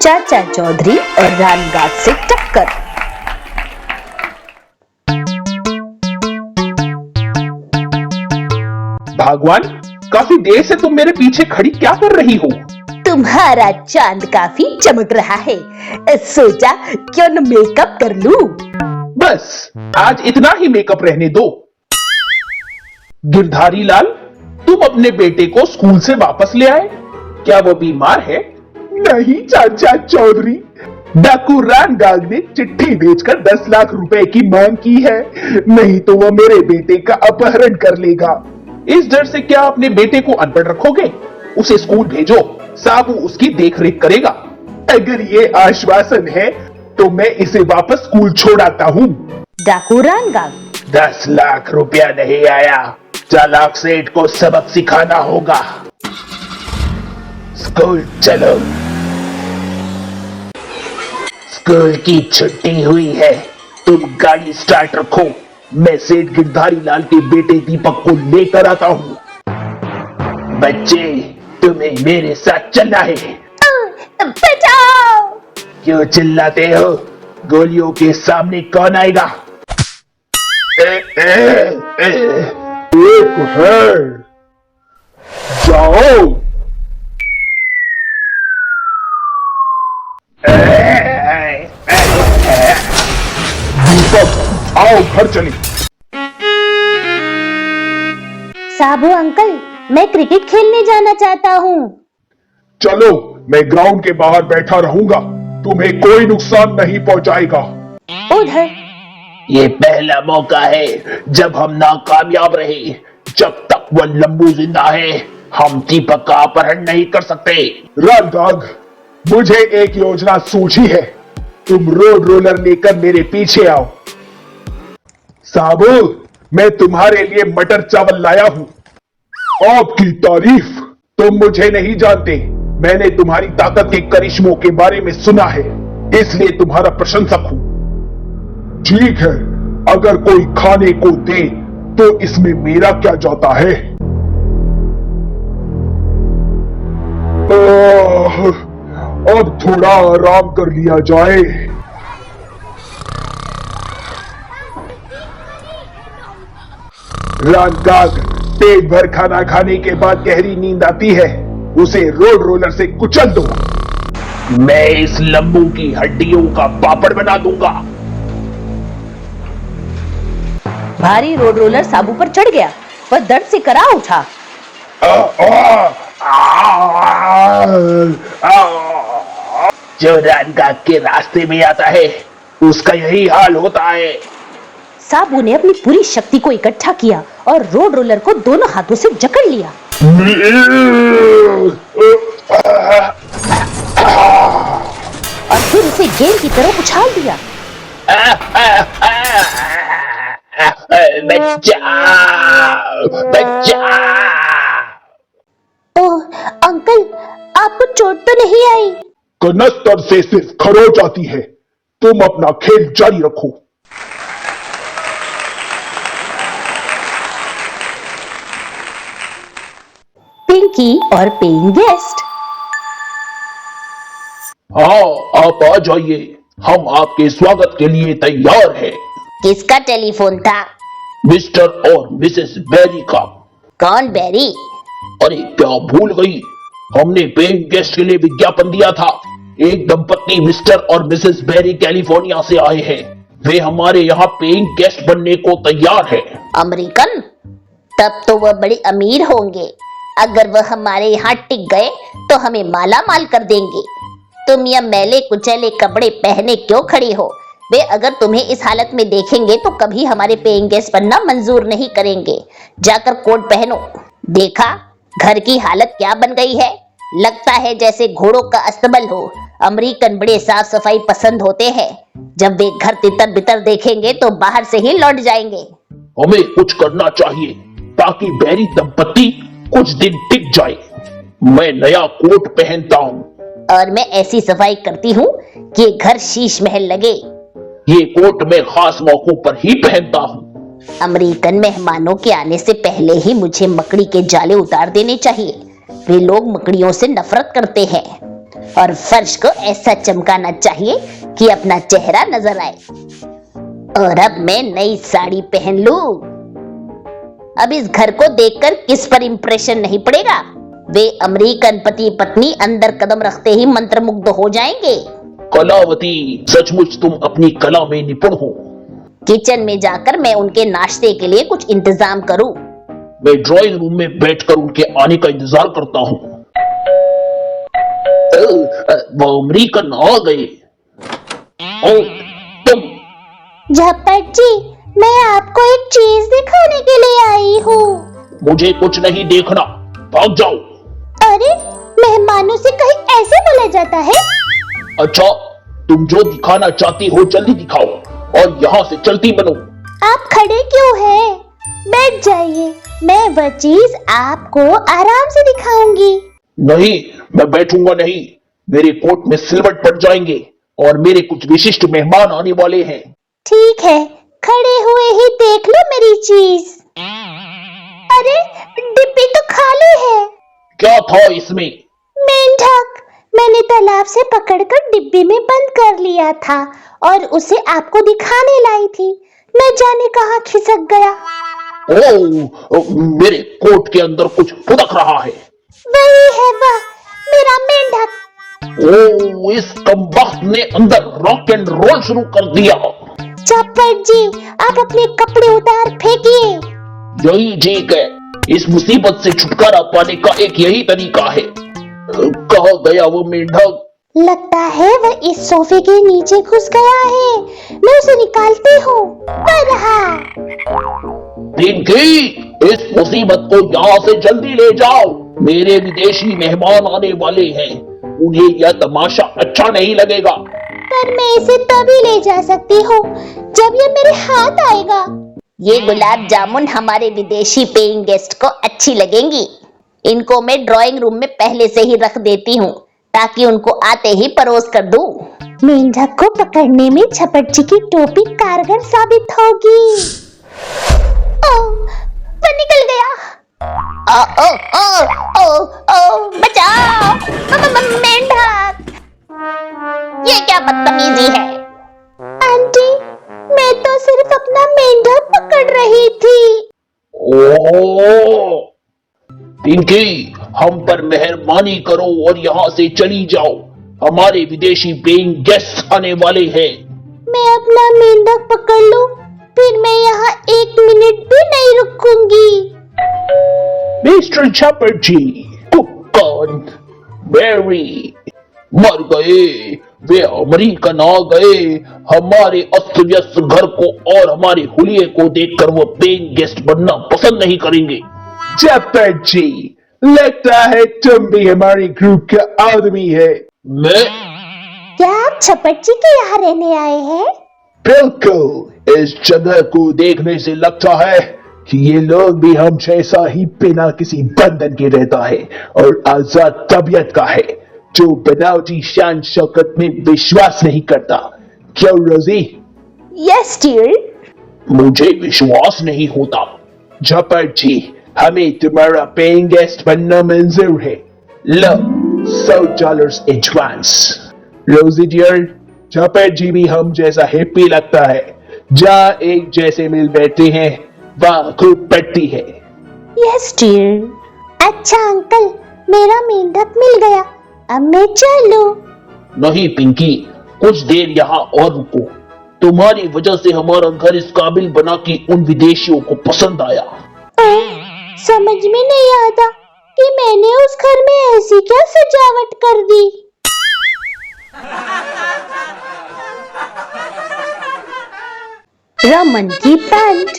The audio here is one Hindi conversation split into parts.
चाचा चौधरी और रानगाग से टक्कर। भगवान, काफी देर से तुम मेरे पीछे खड़ी क्या कर रही हो? तुम्हारा चांद काफी चमक रहा है, सोचा क्यों न मेकअप कर लूं। बस आज इतना ही मेकअप रहने दो। गिरधारी लाल, तुम अपने बेटे को स्कूल से वापस ले आए? क्या वो बीमार है? नहीं चाचा चौधरी, डाकू रानगाग ने चिट्ठी भेजकर 10 लाख रुपए की मांग की है, नहीं तो वो मेरे बेटे का अपहरण कर लेगा। इस डर से क्या अपने बेटे को अनपढ़ रखोगे? उसे स्कूल भेजो, साबू उसकी देखरेख करेगा। अगर ये आश्वासन है तो मैं इसे वापस स्कूल छोड़ आता हूँ। डाकू रानगाग, 10 लाख रुपया नहीं आया, चालाक सेठ को सबक सिखाना होगा। स्कूल चलो। स्कूल की छुट्टी हुई है, तुम गाड़ी स्टार्ट रखो, मैं सेठ गिरधारी लाल के बेटे दीपक को लेकर आता हूँ। बच्चे, तुम्हें मेरे साथ चलना है। बचाओ! क्यों चिल्लाते हो? गोलियों के सामने कौन आएगा? एक है, जाओ। दीपक, आओ घर चले। साबू अंकल, मैं क्रिकेट खेलने जाना चाहता हूँ। चलो, मैं ग्राउंड के बाहर बैठा रहूंगा, तुम्हें कोई नुकसान नहीं पहुंचाएगा। उधर ये पहला मौका है जब हम नाकामयाब रहे। जब तक वो लंबू जिंदा है, हम दीपक का अपहरण नहीं कर सकते। रानगाग, मुझे एक योजना सूझी है, तुम रोड रोलर लेकर मेरे पीछे आओ। साबू, मैं तुम्हारे लिए मटर चावल लाया हूं। आपकी तारीफ? तुम मुझे नहीं जानते, मैंने तुम्हारी ताकत के करिश्मों के बारे में सुना है, इसलिए तुम्हारा प्रशंसक हूं। ठीक है, अगर कोई खाने को दे तो इसमें मेरा क्या जाता है? अब थोड़ा आराम कर लिया जाए। रानगाग, पेट भर खाना खाने के बाद गहरी नींद आती है, उसे रोड रोलर से कुचल दो। मैं इस लंबू की हड्डियों का पापड़ बना दूंगा। भारी रोड रोलर साबू पर चढ़ गया, वह दर्द से करा उठा। जो रानगाग के रास्ते में आता है, उसका यही हाल होता है। साबू ने अपनी पूरी शक्ति को इकट्ठा किया और रोड रोलर को दोनों हाथों से जकड़ लिया और फिर उसे गेंद की तरह उछाल दिया। ओह अंकल, आपको चोट तो नहीं आई? कनस्तर से सिर्फ खरोच आती है, तुम अपना खेल जारी रखो। पिंकी और पेइंग गेस्ट। हाँ, आप आ जाइए, हम आपके स्वागत के लिए तैयार हैं। किसका टेलीफोन था? मिस्टर और मिसेस बेरी का। कौन बेरी? अरे क्या भूल गई, हमने पेइंग गेस्ट के लिए विज्ञापन दिया था। एक दंपत्ति मिस्टर और मिसेस बेरी कैलिफोर्निया से आए हैं, वे हमारे यहाँ पेइंग गेस्ट बनने को तैयार है। अमेरिकन? तब तो वह बड़े अमीर होंगे, अगर वह हमारे यहाँ टिक गए तो हमें माला माल कर देंगे। तुम यह मैले कुचैले कपड़े पहने क्यों खड़ी हो? वे अगर तुम्हें इस हालत में देखेंगे तो कभी हमारे पेइंग गेस्ट बनना मंजूर नहीं करेंगे। जाकर कोट पहनो। देखा घर की हालत क्या बन गई है, लगता है जैसे घोड़ों का अस्तबल हो। अमेरिकन बड़े साफ सफाई पसंद होते हैं, जब वे घर तितर बितर देखेंगे तो बाहर से ही लौट जाएंगे। हमें कुछ करना चाहिए ताकि बेरी दंपत्ति कुछ दिन टिक जाए। मैं नया कोट पहनता हूँ और मैं ऐसी सफाई करती हूँ कि घर शीश महल लगे। ये कोट मैं खास मौकों पर ही पहनता हूँ। अमेरिकन मेहमानों के आने से पहले ही मुझे मकड़ी के जाले उतार देने चाहिए। वे लोग मकड़ियों से नफरत करते हैं। और फर्श को ऐसा चमकाना चाहिए कि अपना चेहरा नजर आए। और अब मैं नई साड़ी पहन लूं। अब इस घर को देखकर किस पर इंप्रेशन नहीं पड़ेगा। वे अमेरिकन पति पत्नी अंदर कदम रखते ही मंत्रमुग्ध हो जाएंगे। कलावती, सचमुच तुम अपनी कला में निपुण हो। किचन में जाकर मैं उनके नाश्ते के लिए कुछ इंतजाम करूं। मैं ड्राइंग रूम में बैठकर उनके आने का इंतजार करता हूँ। वो अमेरिकन आ गए। ओ, तुम? झप्पट जी, मैं आपको एक चीज दिखाने के लिए आई हूँ। मुझे कुछ नहीं देखना, भाग जाओ। अरे, मेहमानों से कहीं ऐसे बोला जाता है? अच्छा, तुम जो दिखाना चाहती हो जल्दी दिखाओ और यहाँ से चलती बनो। आप खड़े क्यों हैं? बैठ जाइए, मैं वह चीज आपको आराम से दिखाऊंगी। नहीं, मैं बैठूंगा नहीं। मेरे कोट में सिलवट पड़ जाएंगे और मेरे कुछ विशिष्ट मेहमान आने वाले हैं। ठीक है, खड़े हुए ही देख लो मेरी चीज। अरे, डिब्बी तो खाली है। क्या था इसमें? मेंढक। मैंने तालाब से पकड़कर डिब्बी में बंद कर लिया था और उसे आपको दिखाने लाई थी। न जाने कहाँ खिसक गया। ओ, मेरे कोट के अंदर कुछ फुदक रहा है। वही है वह, मेरा मेंढक। ओ, इस कमबख्त ने अंदर रॉक एंड रोल शुरू कर दिया। चप्पट जी, आप अपने कपड़े उतार फेंकिए। यही ठीक है, इस मुसीबत से छुटकारा पाने का एक यही तरीका है। कहाँ गया वो मेंढक? लगता है वह इस सोफे के नीचे घुस गया है। मैं उसे निकालती हूँ। वह रहा। पिंकी, इस मुसीबत को यहाँ से जल्दी ले जाओ। मेरे विदेशी मेहमान आने वाले हैं, उन्हें यह तमाशा अच्छा नहीं लगेगा। पर मैं इसे तभी ले जा सकती हूँ जब ये मेरे हाथ आएगा। ये गुलाब जामुन हमारे विदेशी पेइंग गेस्ट को अच्छी लगेंगी। इनको मैं ड्राइंग रूम में पहले से ही रख देती हूँ ताकि उनको आते ही परोस कर दूं। मेंढक को पकड़ने में झपट जी की टोपी कारगर साबित होगी। वह निकल गया। ओ ओ ओ ओ ओ बचाओ, मेंढक। ये क्या बदतमीजी है? आंटी, मैं तो सिर्फ अपना मेंढक पकड़ रही थी। ओह, पिंकी, हम पर मेहरबानी करो और यहाँ से चली जाओ। हमारे विदेशी पेइंग गेस्ट आने वाले हैं। मैं अपना मेंढक पकड़ लूं, फिर मैं यहाँ 1 मिनट भी नहीं रुकूंगी। मिस्टर चैटर्जी, कुक्कन, मैरी मर गए। वे अमेरिकन आ गए। हमारे अस्त व्यस्त घर को और हमारे हुलिये को देखकर वो पेइंग गेस्ट बनना पसंद नहीं करेंगे। चैटर्जी, लगता है तुम भी हमारे ग्रुप का आदमी है। मैं? क्या आप झपट जी के यहाँ रहने आए हैं? बिल्कुल, इस जगह को देखने से लगता है कि ये लोग भी हम जैसा ही बिना किसी बंधन के रहता है और आजाद तबीयत का है, जो बनावटी शान शौकत में विश्वास नहीं करता। क्यों रोजी? Yes dear. मुझे विश्वास नहीं होता। झपट जी, हमें तुम्हारा पेइंग गेस्ट बनना मंजूर है। लो, $100 एडवांस। रोजी डियर, झपट जी भी हम जैसा हैप्पी लगता है। जहाँ एक जैसे मिल बैठते हैं वहाँ खूब पड़ती है। Yes dear. अच्छा अंकल, मेरा मेंढक मिल गया, अब मैं चलूं? नहीं पिंकी, कुछ देर यहाँ और रुको। तुम्हारी वजह से हमारा घर इस काबिल बना कि उन विदेशियों को पसंद आया। समझ में नहीं आता कि मैंने उस घर में ऐसी क्या सजावट कर दी। रमन की पैंट।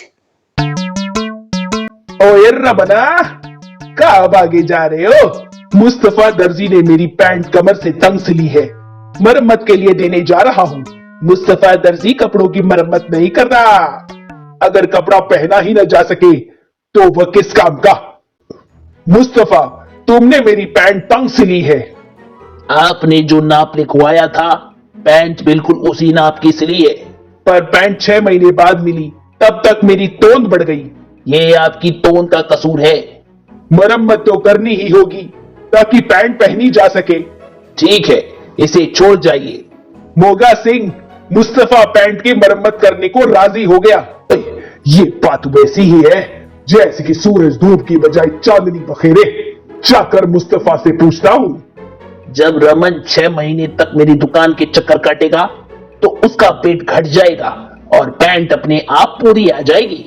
ओए रमना, कहाँ भागे जा रहे हो? मुस्तफा दर्जी ने मेरी पैंट कमर से तंग सिली है, मरम्मत के लिए देने जा रहा हूँ। मुस्तफा दर्जी कपड़ों की मरम्मत नहीं कर रहा। अगर कपड़ा पहना ही न जा सके तो वह किस काम का? मुस्तफा, तुमने मेरी पैंट तंग सिली है। आपने जो नाप लिखवाया था, पैंट बिल्कुल उसी नाप की सिली है, पर पैंट 6 महीने बाद मिली, तब तक मेरी तोंद बढ़ गई। ये आपकी तोंद का कसूर है। मरम्मत तो करनी ही होगी ताकि पैंट पहनी जा सके। ठीक है, इसे छोड़ जाइए। मोगा सिंह मुस्तफा पैंट की मरम्मत करने को राजी हो गया। ये बात वैसी ही है जैसे कि सूरज धूप की बजाय चांदनी बखेरे। जाकर मुस्तफा से पूछता हूं। जब रमन 6 महीने तक मेरी दुकान के चक्कर काटेगा तो उसका पेट घट जाएगा और पैंट अपने आप पूरी आ जाएगी।